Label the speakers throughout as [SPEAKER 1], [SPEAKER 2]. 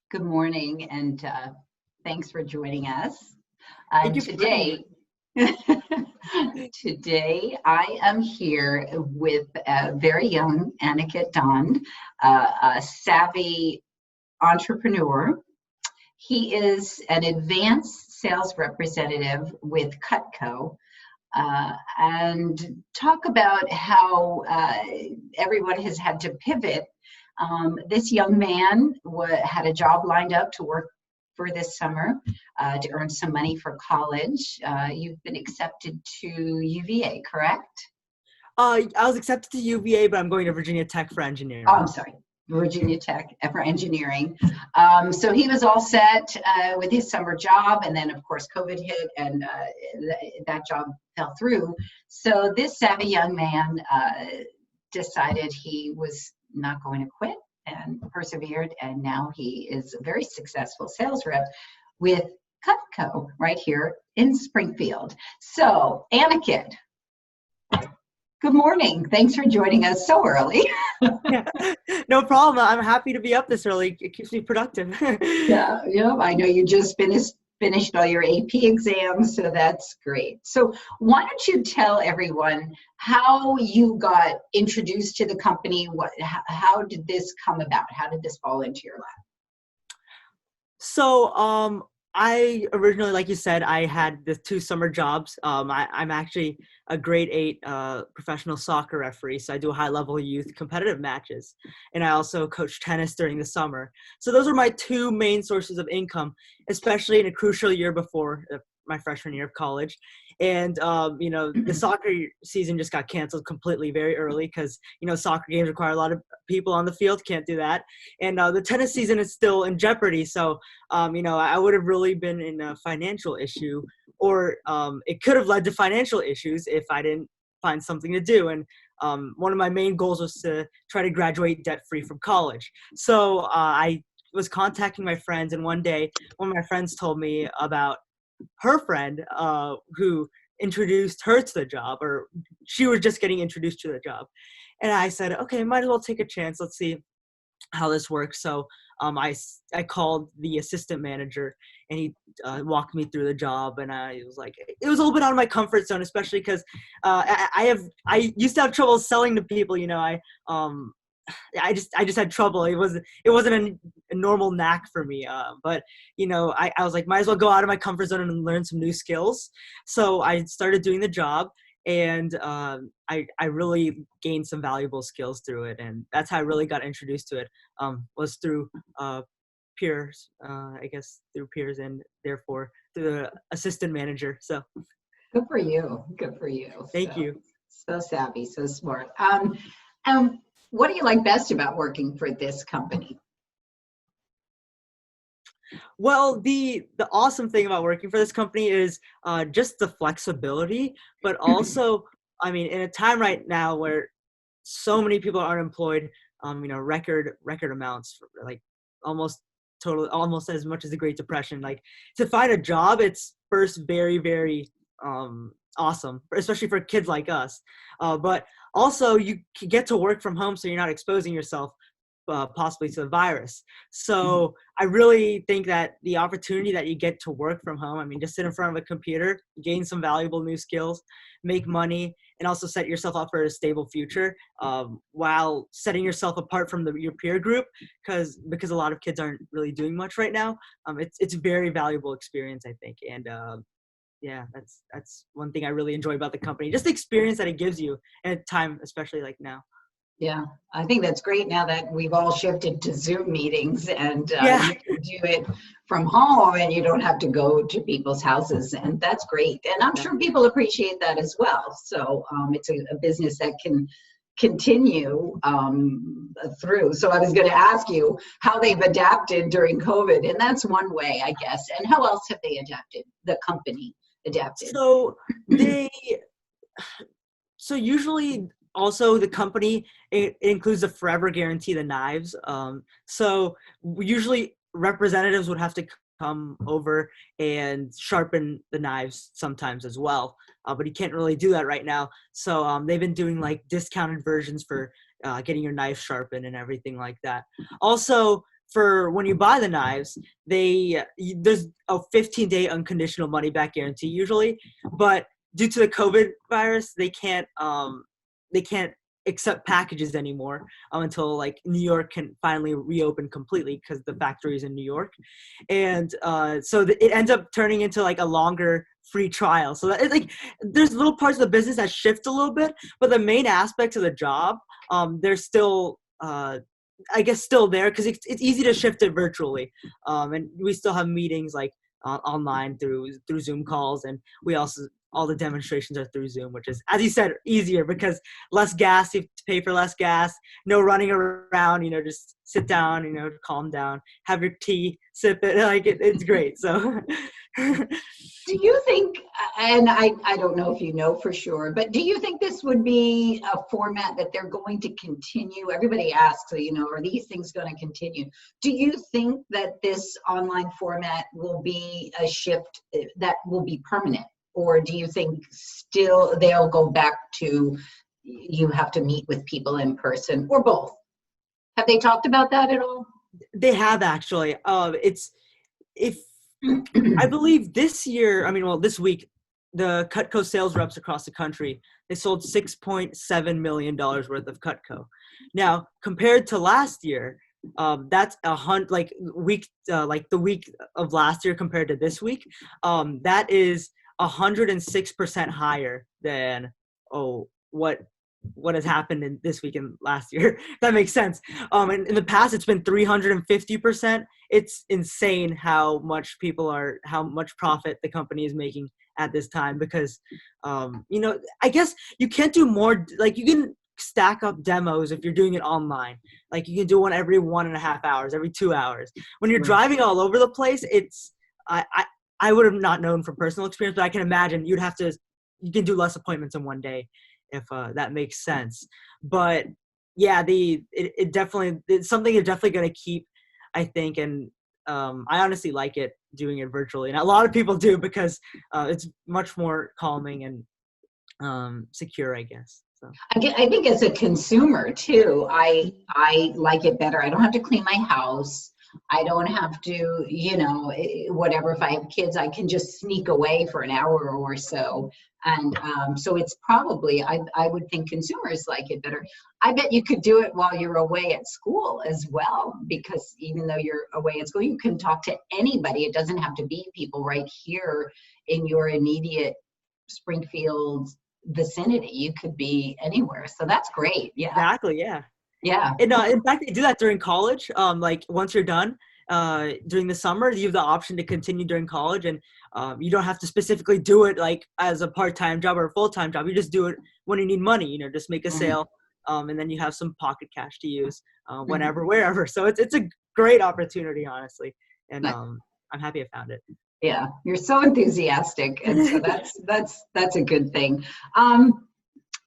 [SPEAKER 1] Good morning, and thanks for joining us.
[SPEAKER 2] Thank you for having
[SPEAKER 1] Today, today I am here with a very young Aniket Dand, a savvy entrepreneur. He is an advanced sales representative with Cutco, and talk about how everyone has had to pivot. This young man had a job lined up to work for this summer to earn some money for college. You've been accepted to UVA, correct?
[SPEAKER 2] I was accepted to UVA, but I'm going to Virginia Tech for
[SPEAKER 1] Oh,
[SPEAKER 2] engineering.
[SPEAKER 1] I'm sorry, Virginia Tech for engineering. So he was all set with his summer job, and then of course COVID hit, and that job fell through. So this savvy young man decided he was not going to quit and persevered, and now he is a very successful sales rep with Cutco right here in Springfield. So Aniket, good morning. Thanks for joining us so early.
[SPEAKER 2] No problem. I'm happy to be up this early. It keeps me productive.
[SPEAKER 1] Yeah, I know you just finished all your AP exams, so that's great. So why don't you tell everyone how you got introduced to the company? How did this come about? How did this fall into your lap?
[SPEAKER 2] So, I originally, like you said, I had the 2 summer jobs. I'm actually a grade 8 professional soccer referee, so I do high-level youth competitive matches, and I also coach tennis during the summer. So those are my 2 main sources of income, especially in a crucial year before my freshman year of college. And the soccer season just got canceled completely very early because soccer games require a lot of people on the field. Can't do that, and the tennis season is still in jeopardy. So I would have really been in a financial issue, or it could have led to financial issues if I didn't find something to do. And one of my main goals was to try to graduate debt-free from college. So I was contacting my friends, and one day, one of my friends told me about her friend who introduced her to the job, or she was just getting introduced to the job. And I said, okay, might as well take a chance. Let's see how this works. So I called the assistant manager, and he walked me through the job, and I was like, it was a little bit out of my comfort zone, especially because I used to have trouble selling to people. I just had trouble. It wasn't a normal knack for me. But I was like, might as well go out of my comfort zone and learn some new skills. So I started doing the job, and I really gained some valuable skills through it, and that's how I really got introduced to it. Was through peers, I guess through peers, and therefore through the assistant manager. So
[SPEAKER 1] Good for you. Good for you.
[SPEAKER 2] thank you.
[SPEAKER 1] So savvy, so smart. What do you like best about working for this company?
[SPEAKER 2] Well, the awesome thing about working for this company is just the flexibility, but also, I mean, in a time right now where so many people are unemployed, record amounts, like almost almost as much as the Great Depression. Like, to find a job, it's first very, very awesome, especially for kids like us. But also, you can get to work from home, so you're not exposing yourself possibly to the virus. So I really think that the opportunity that you get to work from home, I mean, just sit in front of a computer, gain some valuable new skills, make money, and also set yourself up for a stable future, while setting yourself apart from your peer group, because a lot of kids aren't really doing much right now. It's a very valuable experience, I think. And yeah, that's one thing I really enjoy about the company, just the experience that it gives you at a time, especially like now.
[SPEAKER 1] Yeah, I think that's great now that we've all shifted to Zoom meetings, and
[SPEAKER 2] Yeah.
[SPEAKER 1] you can do it from home, and you don't have to go to people's houses, and that's great. And I'm sure people appreciate that as well. So it's a business that can continue through. So I was going to ask you how they've adapted during COVID, and that's one way, I guess. And how else have they adapted? The company adapted?
[SPEAKER 2] So usually also the company, it includes a forever guarantee, the knives. So usually representatives would have to come over and sharpen the knives sometimes as well. But you can't really do that right now. So they've been doing like discounted versions for getting your knife sharpened and everything like that. Also, for when you buy the knives, there's a 15-day unconditional money back guarantee usually, but due to the COVID virus, they can't accept packages anymore until like New York can finally reopen completely because the factory is in New York, and so it ends up turning into like a longer free trial. So that it's like there's little parts of the business that shift a little bit, but the main aspects of the job, they're still I guess still there because it's easy to shift it virtually, and we still have meetings like online through Zoom calls, and we also all the demonstrations are through Zoom, which is, as you said, easier because less gas. You have to pay for less gas. No running around. Just sit down. Calm down. Have your tea. Sip it. It's great. So.
[SPEAKER 1] Do you think, and I don't know if you know for sure, but do you think this would be a format that they're going to continue? Everybody asks, are these things going to continue? Do you think that this online format will be a shift that will be permanent? Or do you think still they'll go back to you have to meet with people in person, or both? Have they talked about that at all?
[SPEAKER 2] They have actually. I believe this year, this week, the Cutco sales reps across the country, they sold $6.7 million worth of Cutco. Now, compared to last year, that's the week of last year compared to this week, that is 106% higher than what has happened in this week and last year. That makes sense. And in the past, it's been 350%. It's insane how much profit the company is making at this time because, I guess you can't do more. Like you can stack up demos if you're doing it online. Like you can do one every 1.5 hours, every 2 hours. When you're driving all over the place, I would have not known from personal experience, but I can imagine you can do less appointments in one day if that makes sense. But yeah, it definitely, it's something you're definitely going to keep, I think. And I honestly like it doing it virtually. And a lot of people do because it's much more calming and secure, I guess. So.
[SPEAKER 1] I think as a consumer too, I like it better. I don't have to clean my house. I don't have to, whatever. If I have kids, I can just sneak away for an hour or so. And so it's probably, I would think consumers like it better. I bet you could do it while you're away at school as well, because even though you're away at school, you can talk to anybody. It doesn't have to be people right here in your immediate Springfield vicinity. You could be anywhere. So that's great. Yeah.
[SPEAKER 2] Exactly. Yeah.
[SPEAKER 1] Yeah.
[SPEAKER 2] And in fact, they do that during college. Like once you're done during the summer, you have the option to continue during college, and you don't have to specifically do it like as a part-time job or a full-time job. You just do it when you need money. Just make a sale, and then you have some pocket cash to use whenever, wherever. So it's a great opportunity, honestly, and I'm happy I found it.
[SPEAKER 1] Yeah, you're so enthusiastic, and so that's a good thing.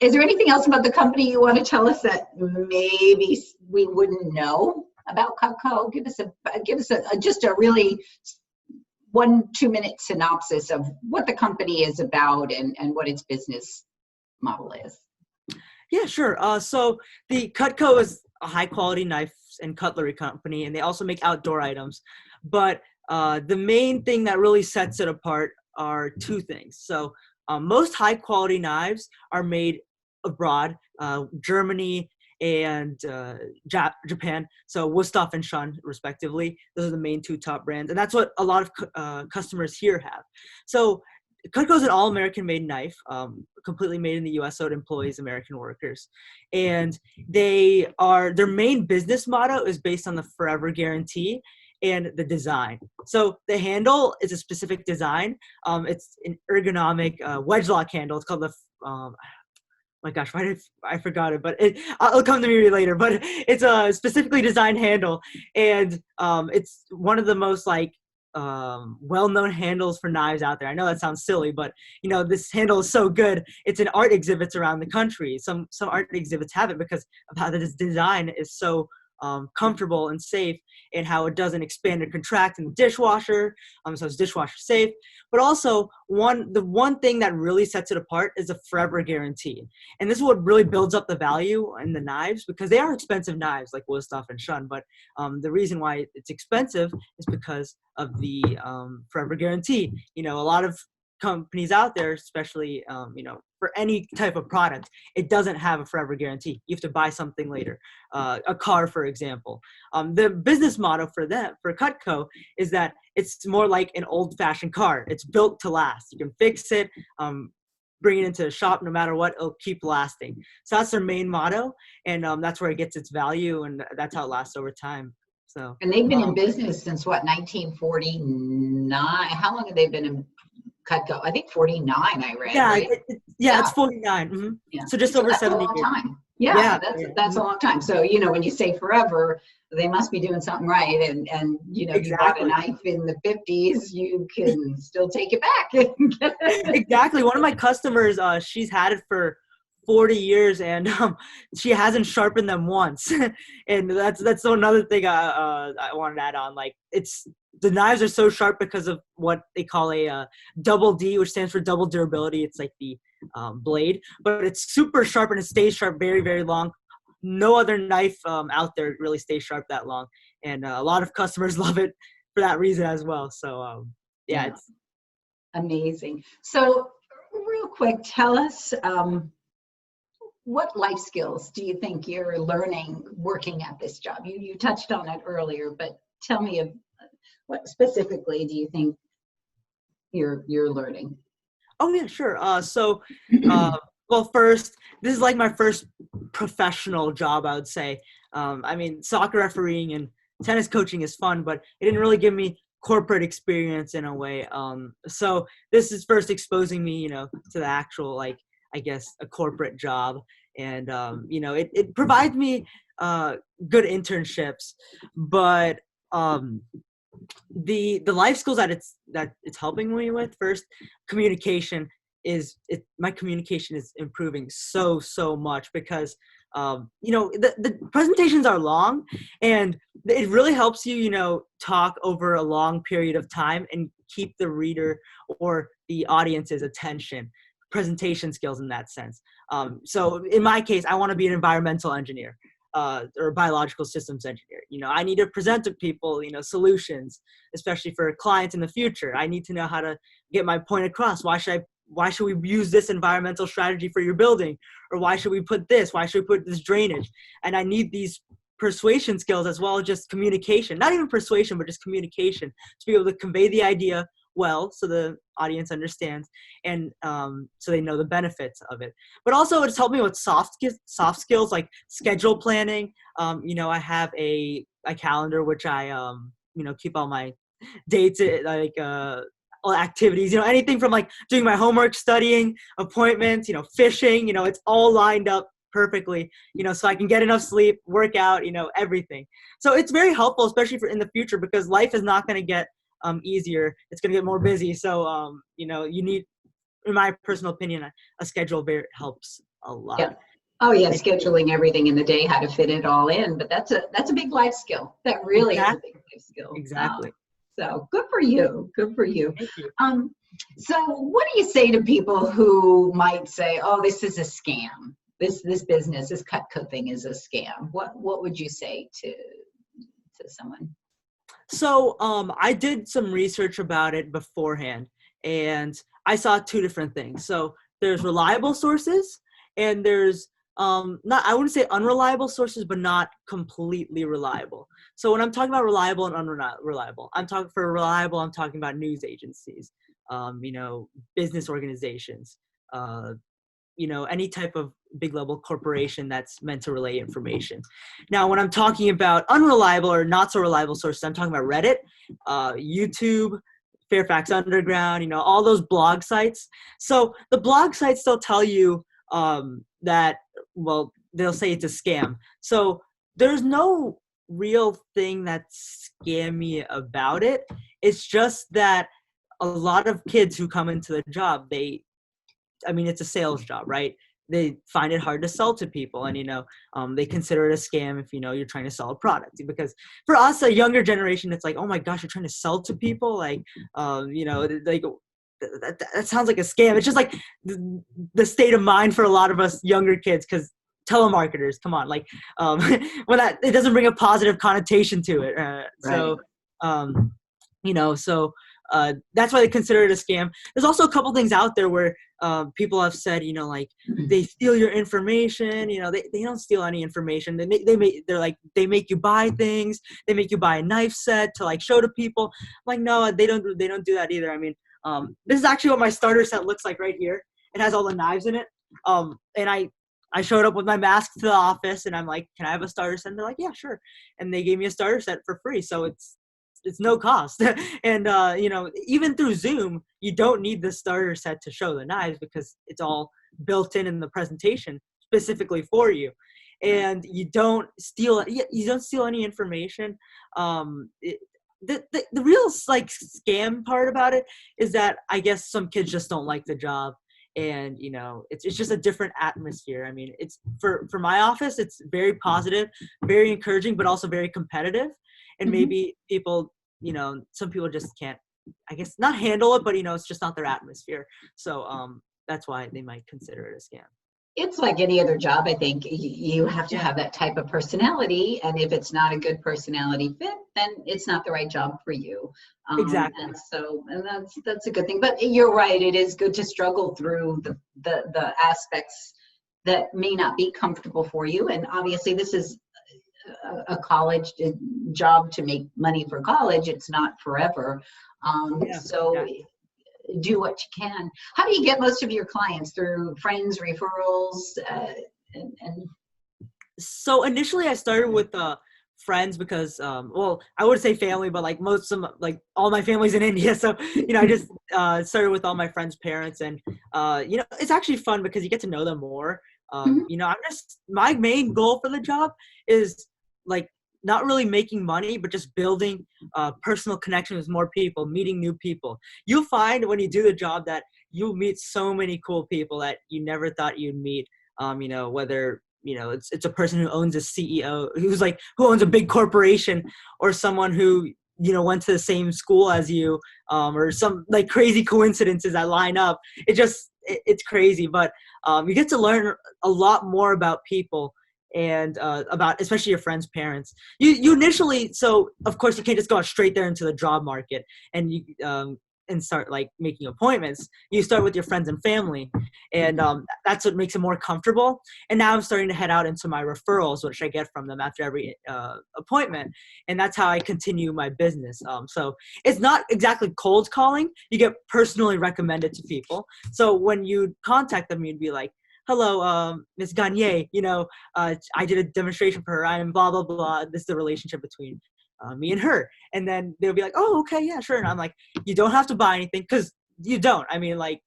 [SPEAKER 1] Is there anything else about the company you want to tell us that maybe we wouldn't know about Cutco? Give us just a really 1-2 minute synopsis of what the company is about and what its business model is.
[SPEAKER 2] Yeah, sure. So the Cutco is a high quality knives and cutlery company, and they also make outdoor items. But the main thing that really sets it apart are two things. So most high quality knives are made abroad, Germany and Japan. So Wusthof and Shun, respectively. Those are the main two top brands. And that's what a lot of customers here have. So Cutco is an all-American made knife, completely made in the U.S., so it employs American workers. And their main business motto is based on the Forever Guarantee and the design. So the handle is a specific design. It's an ergonomic wedge lock handle. It's called the my gosh, why did I forgot it? But it'll come to me later. But it's a specifically designed handle, and it's one of the most well-known handles for knives out there. I know that sounds silly, but this handle is so good. It's in art exhibits around the country. Some art exhibits have it because of how this design is so comfortable and safe, and how it doesn't expand and contract in the dishwasher. So it's dishwasher safe. But also the one thing that really sets it apart is a forever guarantee. And this is what really builds up the value in the knives, because they are expensive knives like Wüsthof and Shun. But the reason why it's expensive is because of the forever guarantee. A lot of companies out there, especially for any type of product, it doesn't have a forever guarantee. You have to buy something later. A car, for example. The business motto for Cutco is that it's more like an old-fashioned car. It's built to last. You can fix it, bring it into the shop, no matter what, it'll keep lasting. So that's their main motto, and that's where it gets its value, and that's how it lasts over time. So.
[SPEAKER 1] And they've been in business since what, 1949? How long have they been in Cutco? I think 49. I read.
[SPEAKER 2] Yeah,
[SPEAKER 1] right?
[SPEAKER 2] It's 49. Mm-hmm.
[SPEAKER 1] Yeah.
[SPEAKER 2] So just over 70
[SPEAKER 1] years. That's a long time. That's a long time. So when you say forever, they must be doing something right. And
[SPEAKER 2] Exactly.
[SPEAKER 1] You bought a knife in the 50s, you can still take it back.
[SPEAKER 2] Exactly. One of my customers, she's had it for 40 years, and she hasn't sharpened them once. And that's another thing I wanted to add on. Like, the knives are so sharp because of what they call a double D, which stands for double durability. It's like the blade, but it's super sharp and it stays sharp very, very long. No other knife out there really stays sharp that long, and a lot of customers love it for that reason as well. So it's
[SPEAKER 1] amazing. So real quick, tell us what life skills do you think you're learning working at this job? You touched on it earlier, but tell me what specifically do you think you're learning?
[SPEAKER 2] Oh yeah, sure. Well, first, this is like my first professional job, I would say. Soccer refereeing and tennis coaching is fun, but it didn't really give me corporate experience in a way. So this is first exposing me, to the actual, like, I guess, a corporate job. And, it provides me good internships, but the life skills that it's helping me with, first, communication my communication is improving so much, because the presentations are long, and it really helps you talk over a long period of time and keep the reader or the audience's attention. Presentation skills in that sense. So in my case, I want to be an environmental engineer or biological systems engineer. I need to present to people solutions, especially for clients in the future. I need to know how to get my point across. Why should we use this environmental strategy for your building? Or why should we put this? Why should we put this drainage? And I need these persuasion skills as well as just communication. Not even persuasion, but just communication to be able to convey the idea well, so the audience understands, and so they know the benefits of it. But also, it's helped me with soft skills like schedule planning. I have a calendar which I keep all my dates, like all activities, anything from like doing my homework, studying, appointments, fishing, it's all lined up perfectly, so I can get enough sleep, work out, everything. So it's very helpful, especially for in the future, because life is not going to get easier. It's going to get more busy. So, you need, in my personal opinion, a schedule helps a lot.
[SPEAKER 1] Yeah. Oh yeah. Scheduling everything in the day, how to fit it all in, but that's a big life skill. That really is a big life skill.
[SPEAKER 2] Exactly.
[SPEAKER 1] So good for you. Good for you.
[SPEAKER 2] Thank you.
[SPEAKER 1] So what do you say to people who might say, oh, this is a scam. This business, this Cutco thing is a scam. What would you say to someone?
[SPEAKER 2] So I did some research about it beforehand, and I saw two different things. So there's reliable sources, and there's I wouldn't say unreliable sources, but not completely reliable. So when I'm talking about reliable and unreliable, I'm talking about news agencies, business organizations, any type of big level corporation that's meant to relay information. Now, when I'm talking about unreliable or not so reliable sources, I'm talking about Reddit, YouTube, Fairfax Underground, all those blog sites. So the blog sites still tell you that, well, they'll say it's a scam. So there's no real thing that's scammy about it. It's just that a lot of kids who come into the job, it's a sales job, right? they find it hard to sell to people, and they consider it a scam if you're trying to sell a product. Because for us, a younger generation, it's like, oh my gosh, you're trying to sell to people, like like that sounds like a scam. It's just like the state of mind for a lot of us younger kids, because telemarketers, come on, like well, that it doesn't bring a positive connotation to it. So so that's why they consider it a scam. There's also a couple things out there where people have said, like they steal your information. They don't steal any information. They make you buy things. They make you buy a knife set to like show to people. I'm like, no, they don't do that either. I mean, this is actually what my starter set looks like right here. It has all the knives in it. And I showed up with my mask to the office, and I'm like, can I have a starter set? And they're like, yeah, sure. And they gave me a starter set for free. So it's no cost. And even through Zoom, you don't need the starter set to show the knives, because it's all built in the presentation specifically for you. And you don't steal any information. The real like scam part about it is that I guess some kids just don't like the job. And it's just a different atmosphere. I mean, it's for my office, it's very positive, very encouraging, but also very competitive. And maybe people, some people just can't, I guess, not handle it, but it's just not their atmosphere. So that's why they might consider it a scam.
[SPEAKER 1] It's like any other job. I think you have to have that type of personality, and if it's not a good personality fit, then it's not the right job for you.
[SPEAKER 2] Exactly.
[SPEAKER 1] And that's a good thing. But you're right. It is good to struggle through the aspects that may not be comfortable for you. And obviously, this is a college job to make money for college. It's not forever. Do what you can. How do you get most of your clients? Through friends, referrals, and
[SPEAKER 2] so initially I started with friends, because I would say family, but like all my family's in India, so I just started with all my friends' parents. And it's actually fun because you get to know them more. My main goal for the job is like not really making money, but just building personal connections with more people, meeting new people. You'll find when you do the job that you'll meet so many cool people that you never thought you'd meet. Whether it's a person who owns a CEO, who owns a big corporation, or someone who went to the same school as you, or some like crazy coincidences that line up. It's crazy, but you get to learn a lot more about people, and about especially your friends' parents. You initially, so of course you can't just go straight there into the job market and you and start like making appointments. You start with your friends and family, and that's what makes it more comfortable. And now I'm starting to head out into my referrals, which I get from them after every appointment, and that's how I continue my business. So it's not exactly cold calling. You get personally recommended to people. So when you contact them, you'd be like, hello, Ms. Gagne, I did a demonstration for her. I'm blah, blah, blah. This is the relationship between me and her. And then they'll be like, oh, okay, yeah, sure. And I'm like, you don't have to buy anything, because you don't. I mean, like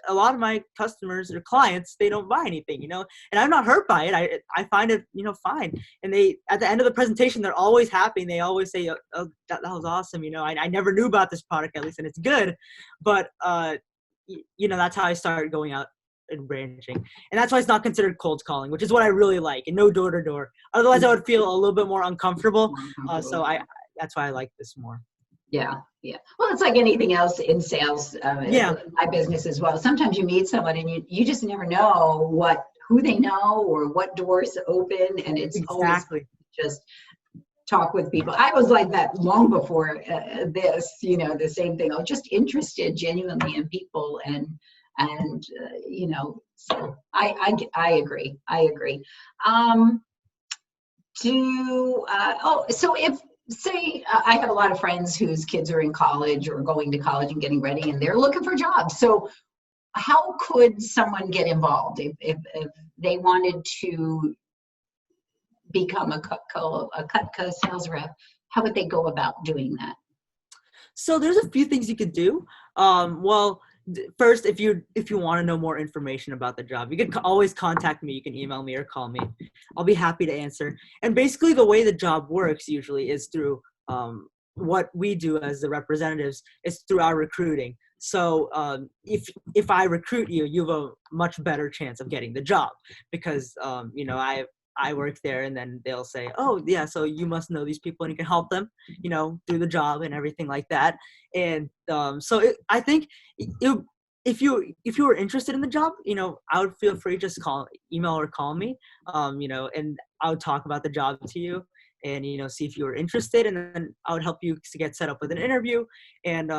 [SPEAKER 2] a lot of my customers or clients, they don't buy anything, and I'm not hurt by it. I find it, fine. And they, at the end of the presentation, they're always happy. And they always say, oh, that was awesome. I never knew about this product, at least, and it's good. But, that's how I started going out and branching. And that's why it's not considered cold calling, which is what I really like, and no door to door. Otherwise I would feel a little bit more uncomfortable. So that's why I like this more.
[SPEAKER 1] Yeah. Well, it's like anything else in sales. My business as well. Sometimes you meet someone and you just never know who they know or what doors open, and it's always just talk with people. I was like that long before this. The same thing. I was just interested genuinely in people, and so I agree. So if, say, I have a lot of friends whose kids are in college or going to college and getting ready, and they're looking for jobs. So how could someone get involved if they wanted to become a Cutco sales rep? How would they go about doing that?
[SPEAKER 2] So there's a few things you could do. First, if you want to know more information about the job, you can always contact me. You can email me or call me. I'll be happy to answer. And basically the way the job works usually is through what we do as the representatives is through our recruiting. So if I recruit you, you have a much better chance of getting the job because you know I work there, and then they'll say, oh yeah, so you must know these people and you can help them, you know, do the job and everything like that. And I think it, if you were interested in the job, you know, I would feel free just email or call me, you know, and I would talk about the job to you and, you know, see if you were interested, and then I would help you to get set up with an interview and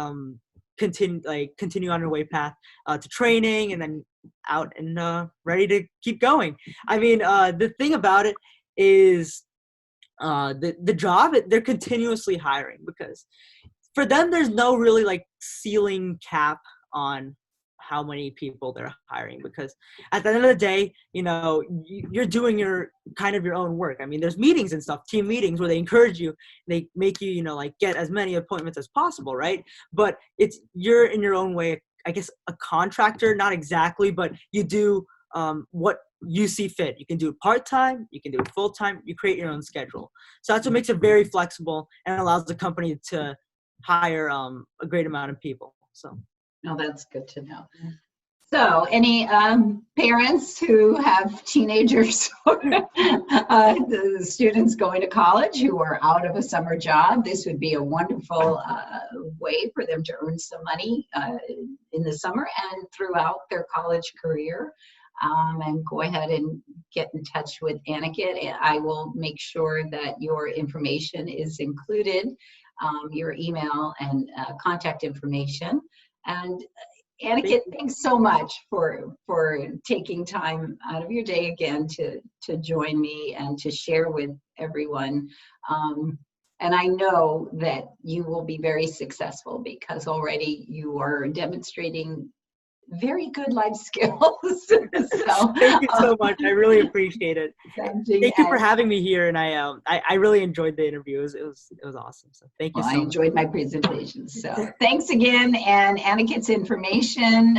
[SPEAKER 2] continue on your way path to training, and then out and ready to keep going. I mean, the thing about it is the job, they're continuously hiring because for them there's no really like ceiling cap on how many people they're hiring, because at the end of the day, you know, you're doing your kind of your own work. I mean, there's meetings and stuff, team meetings, where they encourage you, they make you, you know, like get as many appointments as possible, right? But you're in your own way, I guess, a contractor, not exactly, but you do what you see fit. You can do it part-time, you can do it full-time, you create your own schedule. So that's what makes it very flexible and allows the company to hire a great amount of people. So
[SPEAKER 1] No, that's good to know. So any parents who have teenagers or the students going to college who are out of a summer job, this would be a wonderful way for them to earn some money in the summer and throughout their college career. And go ahead and get in touch with Aniket. I will make sure that your information is included, your email and contact information. And Aniket, thanks so much for taking time out of your day again to join me and to share with everyone. And I know that you will be very successful because already you are demonstrating very good life skills. So,
[SPEAKER 2] thank you so much. I really appreciate it. Thank you for having me here, and I really enjoyed the interview. It was awesome. So thank you so much.
[SPEAKER 1] I enjoyed my presentation. So thanks again. And Aniket's information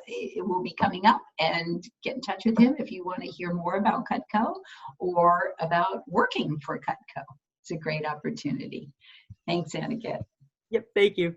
[SPEAKER 1] it will be coming up, and get in touch with him if you want to hear more about Cutco or about working for Cutco. It's a great opportunity. Thanks, Aniket.
[SPEAKER 2] Yep. Thank you.